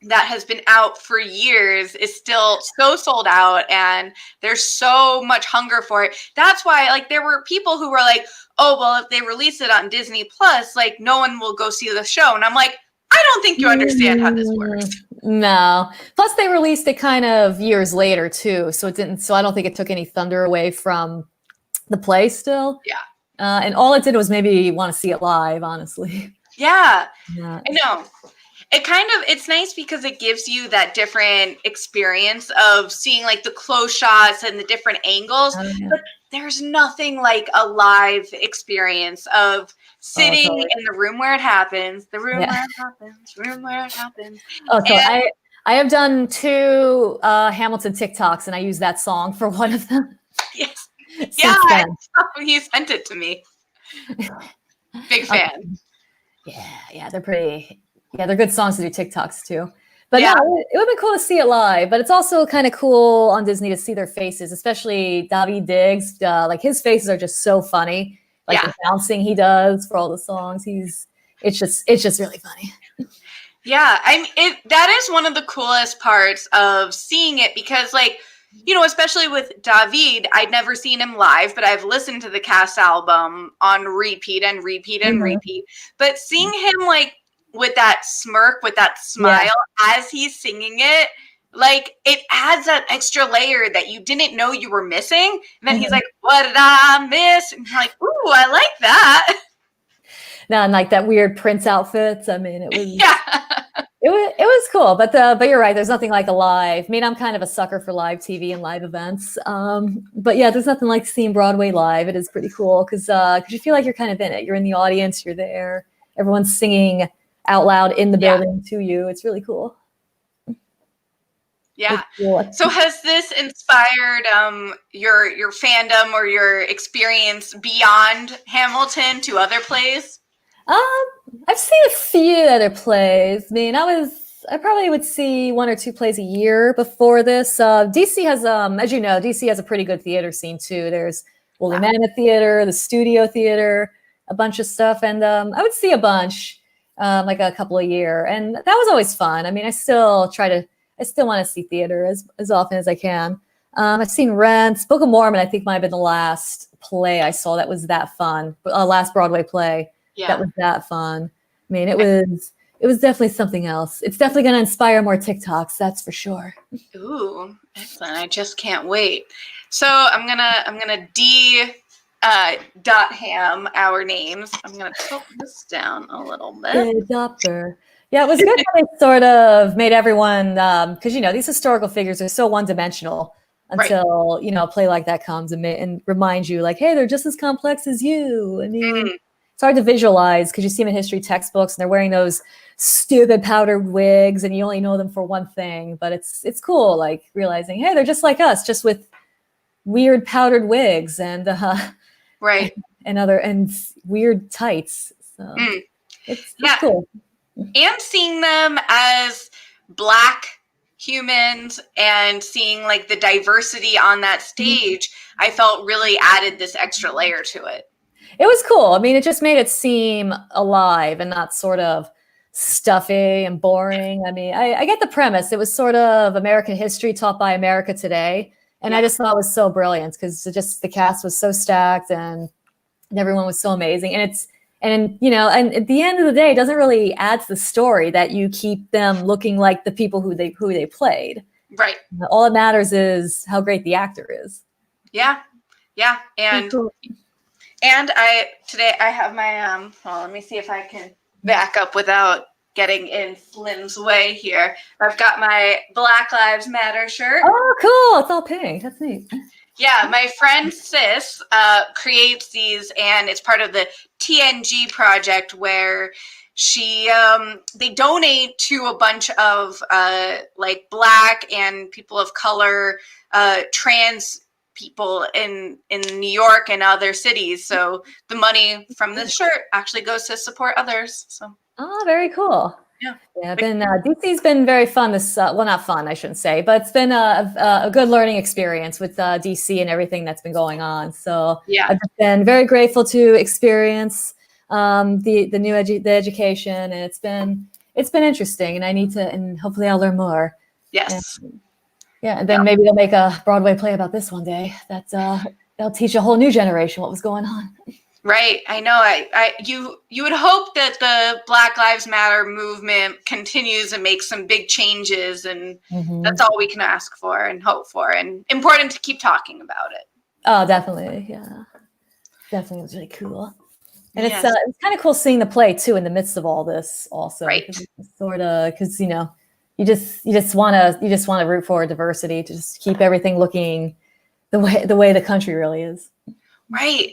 that has been out for years is still so sold out, and there's so much hunger for it. That's why, like, there were people who were like, oh, well, if they release it on Disney Plus, like, no one will go see the show. And I'm like, I don't think you understand how this works. No. Plus, they released it kind of years later, too. So I don't think it took any thunder away from the play still. Yeah. And all it did was maybe want to see it live, honestly. Yeah. I know. It's nice because it gives you that different experience of seeing like the close shots and the different angles. Oh, yeah. But there's nothing like a live experience of sitting in the room where it happens, the room where it happens. Oh, so I have done 2 Hamilton TikToks, and I use that song for one of them. Yes. Yeah, you sent it to me. Big fan. Yeah, they're pretty. Yeah, they're good songs to do TikToks too. But no, it would be cool to see it live. But it's also kind of cool on Disney to see their faces, especially David Diggs. Like his faces are just so funny. Like the bouncing he does for all the songs. It's just really funny. Yeah, that is one of the coolest parts of seeing it because, like, especially with David, I'd never seen him live, but I've listened to the cast album on repeat and repeat and repeat. But seeing him like with that smirk, with that smile as he's singing it, like it adds that extra layer that you didn't know you were missing. And then he's like, what did I miss? And you're like, ooh, I like that. No, and like that weird Prince outfits. I mean, it was it was cool, but you're right. There's nothing like a live. I mean, I'm kind of a sucker for live TV and live events. But yeah, there's nothing like seeing Broadway live. It is pretty cool because you feel like you're kind of in it. You're in the audience. You're there. Everyone's singing out loud in the building to you. It's really cool. Yeah. Cool. So has this inspired your fandom or your experience beyond Hamilton to other plays? I've seen a few other plays. I mean, I probably would see 1 or 2 plays a year before this. DC has, as you know, DC has a pretty good theater scene too. There's Woolly Mammoth Theater, the Studio Theater, a bunch of stuff. And I would see a bunch, like a couple a year. And that was always fun. I mean, I still want to see theater as often as I can. I've seen Rent. Book of Mormon, I think might have been the last play I saw that was that fun. Last Broadway play that was that fun. I mean, it was definitely something else. It's definitely going to inspire more TikToks, that's for sure. Ooh, excellent! I just can't wait. So I'm gonna dot ham our names. I'm gonna tilt this down a little bit. The adopter. Yeah, it was good how they sort of made everyone, because these historical figures are so one-dimensional until a play like that comes and reminds you, like, hey, they're just as complex as you. I mean, it's hard to visualize because you see them in history textbooks and they're wearing those stupid powdered wigs and you only know them for one thing. But it's cool, like realizing, hey, they're just like us, just with weird powdered wigs and and weird tights. So it's cool. And seeing them as Black humans and seeing like the diversity on that stage, I felt really added this extra layer to it. It was cool. I mean, it just made it seem alive and not sort of stuffy and boring. I mean, I get the premise. It was sort of American history taught by America today. And I just thought it was so brilliant because the cast was so stacked and everyone was so amazing. And and at the end of the day, it doesn't really add to the story that you keep them looking like the people who they played. Right. All that matters is how great the actor is. Yeah. Yeah. And today I have my let me see if I can back up without getting in Slim's way here. I've got my Black Lives Matter shirt. Oh, cool. It's all pink. That's neat. Yeah, my friend Sis creates these, and it's part of the TNG project where they donate to a bunch of like Black and people of color, trans people in New York and other cities. So the money from this shirt actually goes to support others. So. Oh, very cool. Yeah, DC's been very fun. Not fun, I shouldn't say, but it's been a good learning experience with DC and everything that's been going on. So I've been very grateful to experience the education, and it's been interesting. And I need to, and hopefully I'll learn more. Yes. And then maybe they'll make a Broadway play about this one day. They'll teach a whole new generation what was going on. Right. I know. You would hope that the Black Lives Matter movement continues and makes some big changes, and that's all we can ask for and hope for, and important to keep talking about it. Oh, definitely. Yeah. Definitely. It was really cool. And it's kind of cool seeing the play too in the midst of all this also. Right. Sort of, because you just want to root for diversity, to just keep everything looking the way the country really is. Right.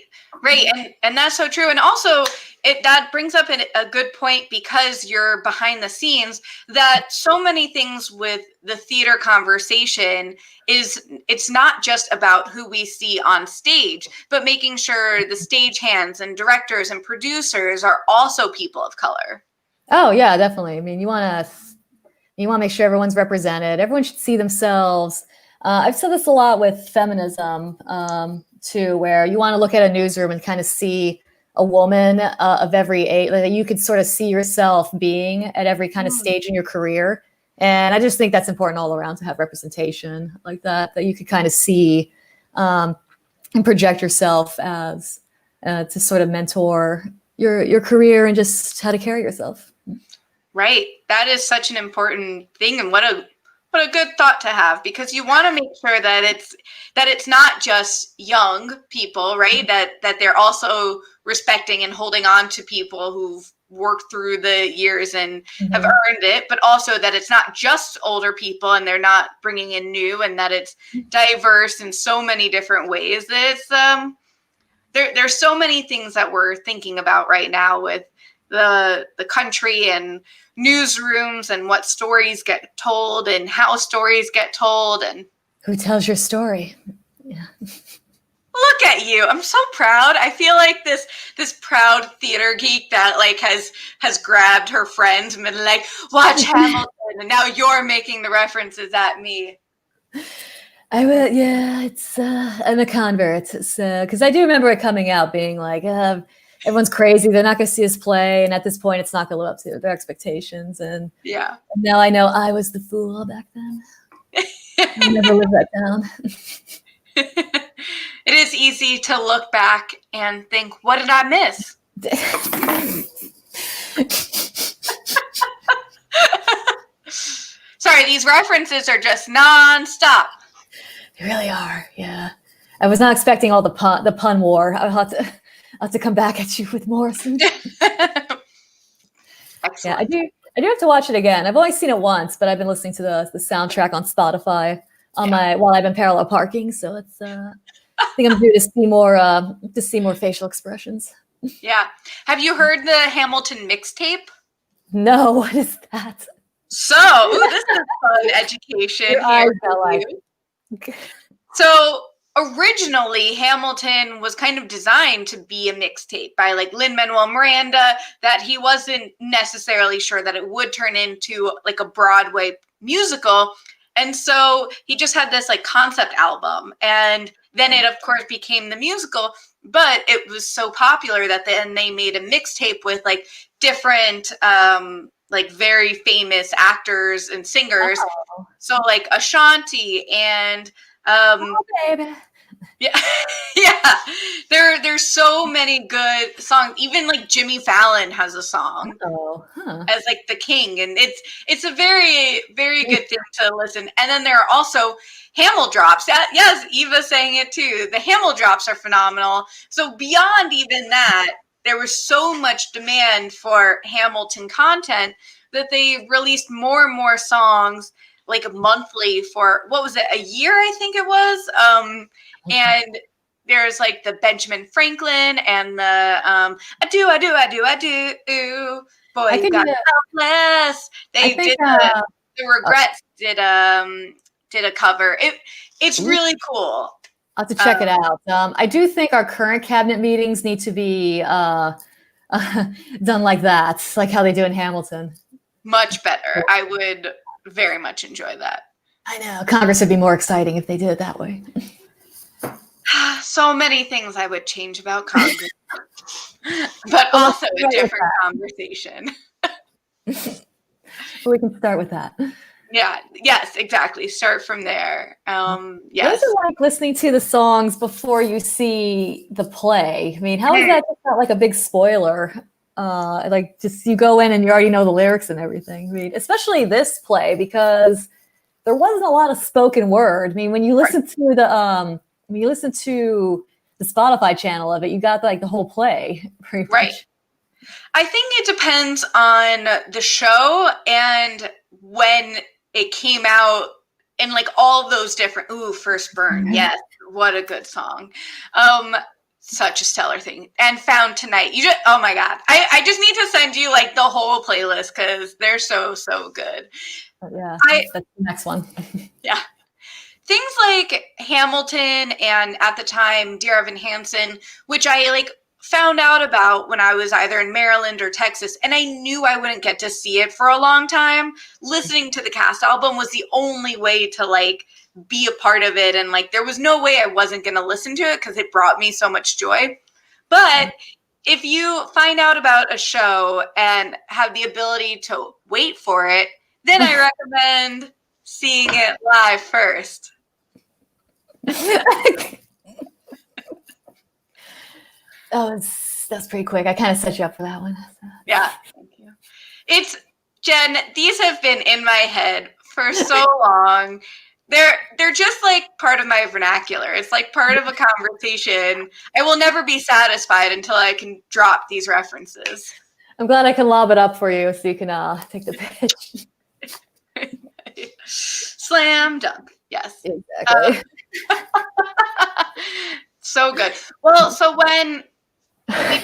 And that's so true. And also that brings up a good point, because you're behind the scenes, that so many things with the theater conversation it's not just about who we see on stage, but making sure the stagehands and directors and producers are also people of color. Oh yeah, definitely. I mean, you want to make sure everyone's represented. Everyone should see themselves. I've said this a lot with feminism, too, where you want to look at a newsroom and kind of see a woman of every age, that you could sort of see yourself being at every kind of stage in your career. And I just think that's important all around, to have representation like that you could kind of see and project yourself as to sort of mentor your career and just how to carry yourself. Right. That is such an important thing. And what a good thought to have, because you want to make sure that it's not just young people, right? That they're also respecting and holding on to people who've worked through the years and have earned it, but also that it's not just older people and they're not bringing in new, and that it's diverse in so many different ways. That it's there's so many things that we're thinking about right now with the country and newsrooms and what stories get told and how stories get told and who tells your story. Yeah. Look at you. I'm so proud. I feel like this proud theater geek that like has grabbed her friends and been like, watch Hamilton, and now you're making the references at me. I will. Yeah, I'm a convert. Because I do remember it coming out being like, everyone's crazy. They're not going to see us play. And at this point, it's not going to live up to their expectations. And now I know I was the fool back then. I'll never live that down. It is easy to look back and think, what did I miss? Sorry, these references are just nonstop. They really are, yeah. I was not expecting all the pun war. I'll have to come back at you with more soon. Excellent. Yeah, I do have to watch it again. I've only seen it once, but I've been listening to the soundtrack on Spotify while I've been parallel parking. So it's I think I'm due to see more facial expressions. Yeah. Have you heard the Hamilton Mixtape? No, what is that? So this is fun education here. So originally, Hamilton was kind of designed to be a mixtape by like Lin-Manuel Miranda, that he wasn't necessarily sure that it would turn into like a Broadway musical. And so he just had this like concept album, and then it of course became the musical, but it was so popular that then they made a mixtape with like different like very famous actors and singers. Oh. So like Ashanti and baby. Yeah. Yeah. There's so many good songs. Even like Jimmy Fallon has a song as like the king. And it's a very, very good thing to listen. And then there are also Hamil drops. Yes, Eva saying it too. The Hamil drops are phenomenal. So beyond even that, there was so much demand for Hamilton content that they released more and more songs like monthly for, what was it, a year, I think it was. And there's like the Benjamin Franklin and the I do. Boy, you got helpless. They did the Regrets did a cover. It's really cool. I'll have to check it out. I do think our current cabinet meetings need to be done like that, like how they do in Hamilton. Much better. I would very much enjoy that. I know. Congress would be more exciting if they did it that way. So many things I would change about Congress, but also a different conversation. We can start with that. Yeah. Yes, exactly. Start from there. Yes. What is it like listening to the songs before you see the play? I mean, how is that just not like a big spoiler? Like just you go in and you already know the lyrics and everything. I mean, especially this play, because there wasn't a lot of spoken word. I mean, when you listen to the Spotify channel of it, you got like the whole play pretty much. I think it depends on the show and when it came out, and like all those different First Burn. Yes, what a good song. Such a stellar thing. And Found Tonight. Oh my God. I just need to send you like the whole playlist because they're so good. Yeah, that's the next one. Yeah. Things like Hamilton and at the time Dear Evan Hansen, which I like found out about when I was either in Maryland or Texas, and I knew I wouldn't get to see it for a long time. Listening to the cast album was the only way to like be a part of it, and like there was no way I wasn't going to listen to it because it brought me so much joy. But if you find out about a show and have the ability to wait for it, then I recommend seeing it live first. That's pretty quick. I kind of set you up for that one. So. Yeah, thank you. It's Jen. These have been in my head for so long. They're just like part of my vernacular. It's like part of a conversation. I will never be satisfied until I can drop these references. I'm glad I can lob it up for you so you can take the pitch. Slam dunk. Yes. Exactly. So good. Well, so when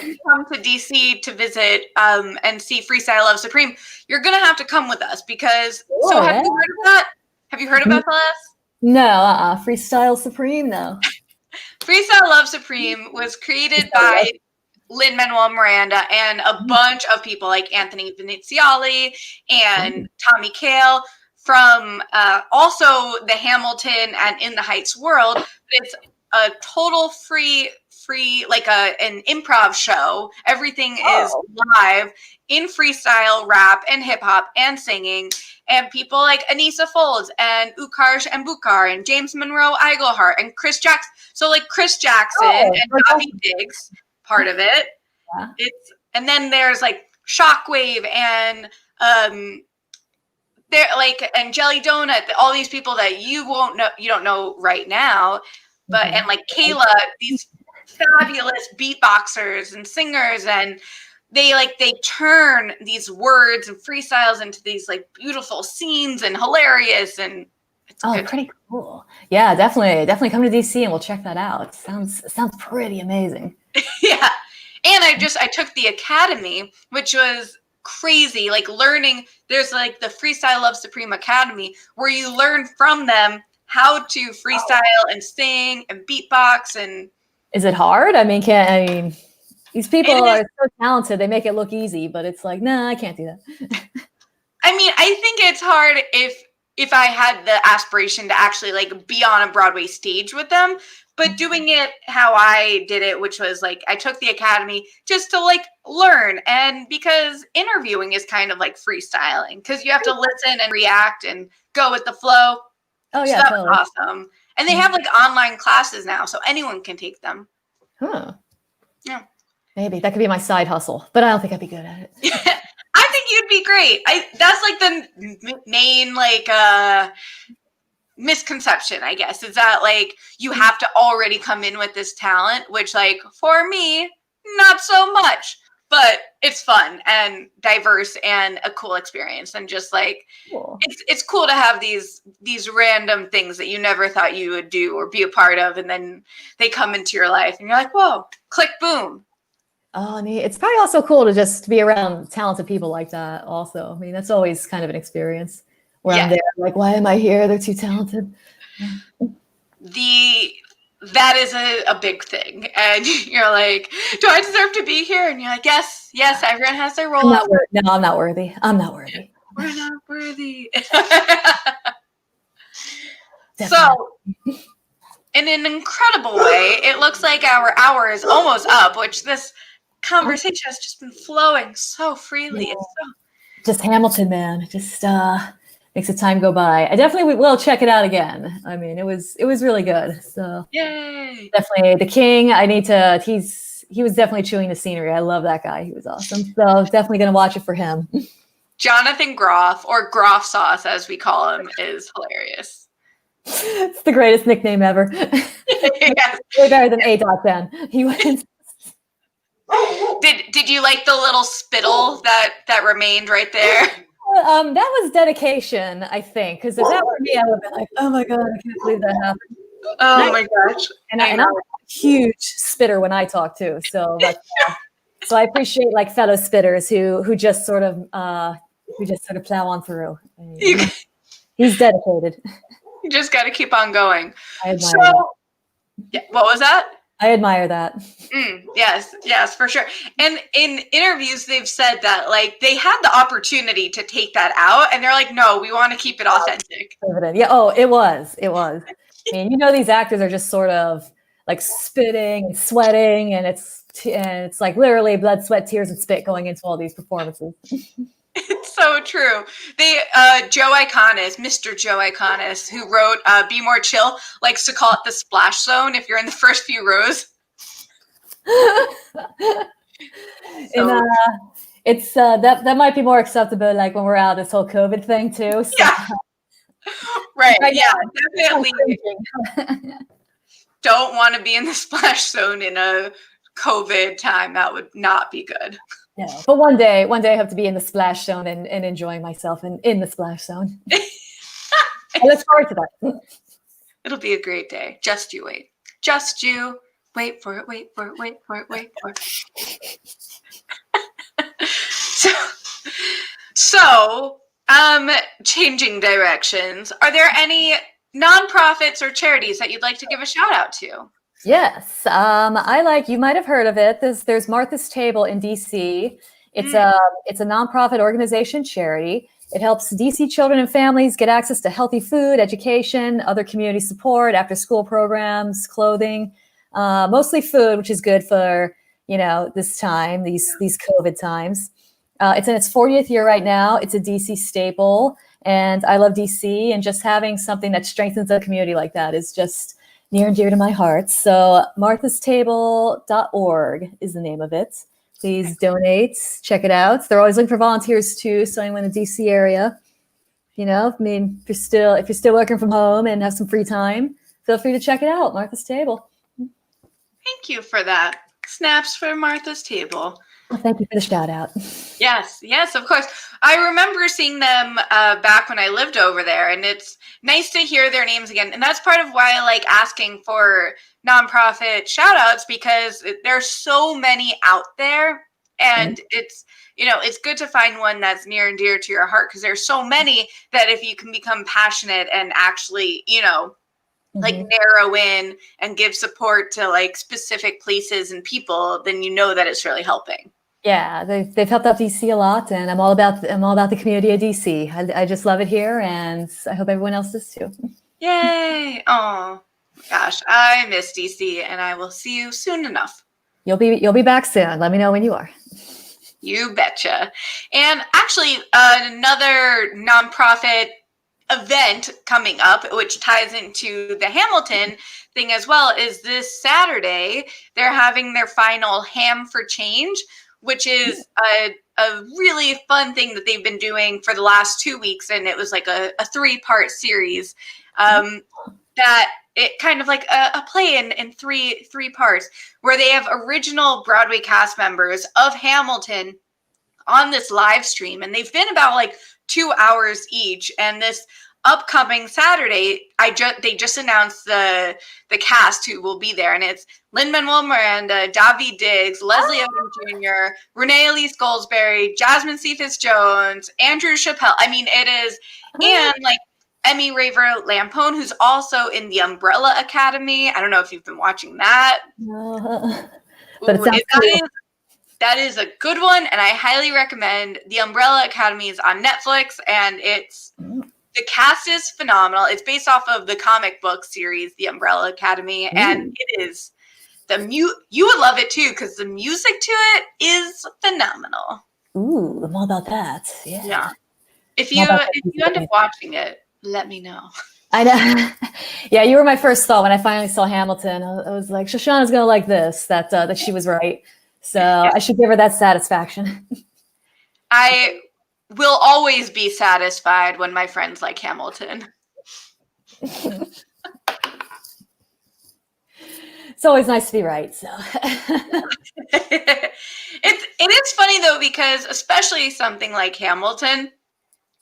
you come to DC to visit and see Freestyle Love Supreme, you're going to have to come with us because have you heard of that? Have you heard of FLS? No, Freestyle Supreme, no. Freestyle Love Supreme was created by Lin-Manuel Miranda and a bunch of people like Anthony Viniziali and Tommy Kail from also the Hamilton and In the Heights world. It's a total free like an improv show. Everything is live in freestyle rap and hip hop and singing, and people like Anissa Folds and Ukarsh and Bukar and James Monroe Iglehart and Chris Jackson. So like Chris Jackson and Bobby Diggs, part of it. Yeah. And then there's like Shockwave and there like and Jelly Donut, all these people that you don't know right now, but and like Kayla, these fabulous beatboxers and singers, and they turn these words and freestyles into these like beautiful scenes and hilarious, and it's pretty cool. Yeah, definitely come to DC and we'll check that out. Sounds pretty amazing. Yeah. And I took the academy, which was crazy, like learning. There's like the Freestyle Love Supreme Academy where you learn from them how to freestyle and sing and beatbox. And is it hard? I mean, these people are so talented. They make it look easy, but it's like, nah, I can't do that. I mean, I think it's hard if I had the aspiration to actually like be on a Broadway stage with them, but doing it how I did it, which was like, I took the academy just to like learn. And because interviewing is kind of like freestyling, because you have to listen and react and go with the flow. Oh yeah. So that was awesome. And they have like online classes now, so anyone can take them. Huh. Yeah. Maybe that could be my side hustle, but I don't think I'd be good at it. I think you'd be great. That's like the main like misconception, I guess, is that like you have to already come in with this talent, which like for me, not so much, but it's fun and diverse and a cool experience. And just like, cool. It's cool to have these random things that you never thought you would do or be a part of. And then they come into your life and you're like, whoa, click, boom. Oh, neat. It's probably also cool to just be around talented people like that also. I mean, that's always kind of an experience where I'm there like, why am I here? They're too talented. That is a big thing. And you're like, do I deserve to be here? And you're like, yes, everyone has their role. No, I'm not worthy. I'm not worthy. We're not worthy. So, in an incredible way, it looks like our hour is almost up, which this conversation has just been flowing so freely. Yeah. Just Hamilton, man. It just makes the time go by. I definitely will check it out again. I mean, it was really good. So yay! Definitely the King. He was definitely chewing the scenery. I love that guy. He was awesome. So definitely gonna watch it for him. Jonathan Groff, or Groff Sauce as we call him, is hilarious. It's the greatest nickname ever. Yes. Way better than A.Ben. He wins. Did you like the little spittle that remained right there? That was dedication, I think, because if that were me, I would have been like, "Oh my god, I can't believe that happened." Oh my gosh! And I'm a huge spitter when I talk too. So, so I appreciate like fellow spitters who just sort of plow on through. He's dedicated. You just got to keep on going. I admire that. Yeah, what was that? I admire that. Yes, for sure. And in interviews, they've said that like they had the opportunity to take that out, and they're like, "No, we want to keep it authentic." Yeah. Oh, it was. I mean, these actors are just sort of like spitting and sweating, and it's like literally blood, sweat, tears, and spit going into all these performances. It's so true. They, Mr. Joe Iconis, who wrote Be More Chill, likes to call it the splash zone if you're in the first few rows. And it's that might be more acceptable like when we're out this whole COVID thing too. So. Yeah. Right. Yeah, definitely. Don't want to be in the splash zone in a COVID time. That would not be good. No, but one day I have to be in the splash zone and enjoying myself in the splash zone. I look forward to that. It'll be a great day. Just you wait. Just you wait for it. Wait for it. Wait for it. Wait for it. So, changing directions. Are there any nonprofits or charities that you'd like to give a shout out to? Yes. You might have heard of it. There's Martha's Table in DC. It's a nonprofit organization charity. It helps DC children and families get access to healthy food, education, other community support, after-school programs, clothing, mostly food, which is good for this time, these COVID times. It's in its 40th year right now. It's a DC staple, and I love DC. And just having something that strengthens a community like that is just near and dear to my heart. So marthastable.org is the name of it. Please donate, check it out. They're always looking for volunteers too. So anyone in the DC area, if you're still working from home and have some free time, feel free to check it out. Martha's Table. Thank you for that. Snaps for Martha's Table. Well, thank you for the shout out. Yes, of course. I remember seeing them back when I lived over there, and it's nice to hear their names again. And that's part of why I like asking for nonprofit shout outs, because there's so many out there, and it's good to find one that's near and dear to your heart, because there's so many that if you can become passionate and actually, like narrow in and give support to like specific places and people, then that it's really helping. Yeah, they've helped out DC a lot, and I'm all about the community of DC. I just love it here, and I hope everyone else does too. Yay! Oh gosh, I miss DC, and I will see you soon enough. You'll be back soon. Let me know when you are. You betcha. And actually, another nonprofit event coming up, which ties into the Hamilton thing as well, is this Saturday. They're having their final Ham for Change, which is a really fun thing that they've been doing for the last 2 weeks. And it was like a 3-part series that it kind of like a play in three parts, where they have original Broadway cast members of Hamilton on this live stream. And they've been about like 2 hours each. And this upcoming Saturday, they just announced the cast who will be there, and it's Lin-Manuel Miranda, Daveed Diggs, Leslie Odom Jr., Renee Elise Goldsberry, Jasmine Cephas Jones, Andrew Chappelle. I mean, it is, and like Emmy Raver Lampone, who's also in the Umbrella Academy. I don't know if you've been watching that. But that is a good one, and I highly recommend. The Umbrella Academy is on Netflix, and the cast is phenomenal. It's based off of the comic book series, The Umbrella Academy, and it is you would love it too, because the music to it is phenomenal. Ooh, I'm all about that. Yeah. If you end up watching it, let me know. I know. Yeah, you were my first thought when I finally saw Hamilton. I was like, Shoshana's gonna like this. That she was right. So I should give her that satisfaction. I will always be satisfied when my friends like Hamilton. It's always nice to be right. So it is funny though, because especially something like Hamilton,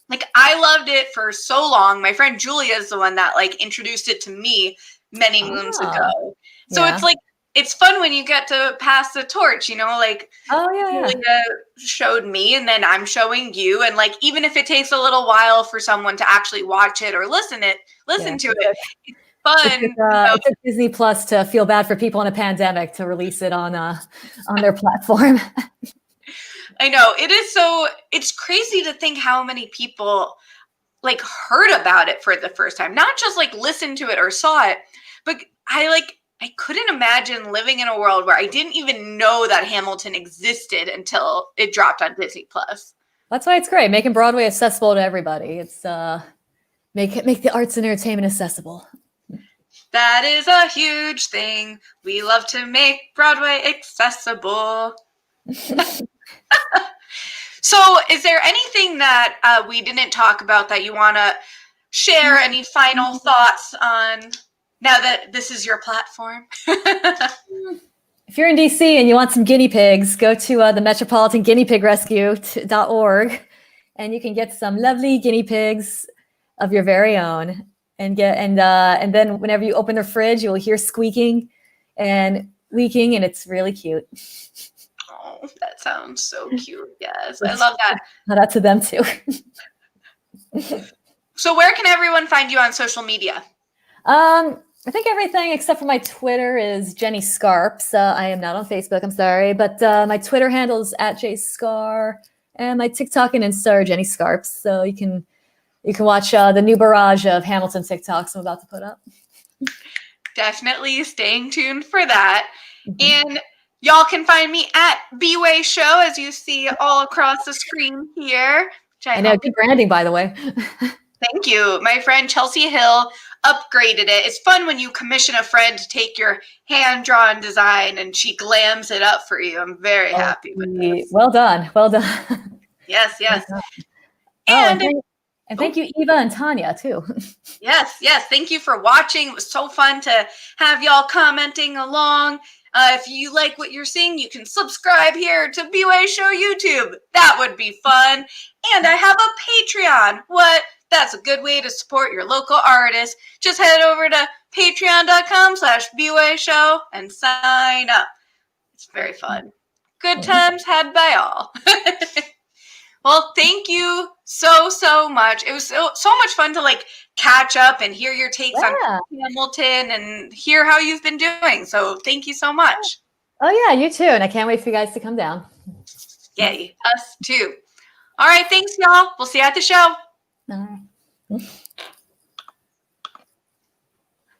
like I loved it for so long. My friend Julia is the one that like introduced it to me many moons ago. So it's like, it's fun when you get to pass the torch, like Julia showed me, and then I'm showing you. And like, even if it takes a little while for someone to actually watch it or listen to it, it's fun. It took Disney Plus to feel bad for people in a pandemic to release it on their platform. I know, it's crazy to think how many people like heard about it for the first time, not just like listened to it or saw it, but I couldn't imagine living in a world where I didn't even know that Hamilton existed until it dropped on Disney Plus. That's why it's great, making Broadway accessible to everybody. It's make the arts and entertainment accessible. That is a huge thing. We love to make Broadway accessible. So, is there anything that we didn't talk about that you want to share? Any final thoughts on? Now that this is your platform. If you're in DC and you want some guinea pigs, go to the Metropolitan Guinea Pig Rescue.org, and you can get some lovely guinea pigs of your very own. And then whenever you open the fridge, you'll hear squeaking and leaking, and it's really cute. Oh, that sounds so cute. Yes, I love that. Shout out to them too. So where can everyone find you on social media? I think everything except for my Twitter is Jenny Scarps. I am not on Facebook, I'm sorry, but my Twitter handle is @JScar, and my TikTok and Insta are Jenny Scarps. So you can watch the new barrage of Hamilton TikToks I'm about to put up. Definitely staying tuned for that. And y'all can find me at bwaySHO, as you see all across the screen here. I know, good branding, by the way. Thank you. My friend Chelsea Hill upgraded it. It's fun when you commission a friend to take your hand-drawn design and she glams it up for you. I'm very happy with this. Well done. Well done. Yes, yes. And thank you, Eva and Tanya, too. Yes, yes. Thank you for watching. It was so fun to have y'all commenting along. If you like what you're seeing, you can subscribe here to bwaySHO YouTube. That would be fun. And I have a Patreon. What? That's a good way to support your local artists. Just head over to patreon.com/bwaySHO and sign up. It's very fun. Good times had by all. Well, thank you so much. It was so much fun to like catch up and hear your takes on Hamilton and hear how you've been doing. So thank you so much. Oh yeah, you too. And I can't wait for you guys to come down. Yay, us too. All right, thanks y'all. We'll see you at the show. All right.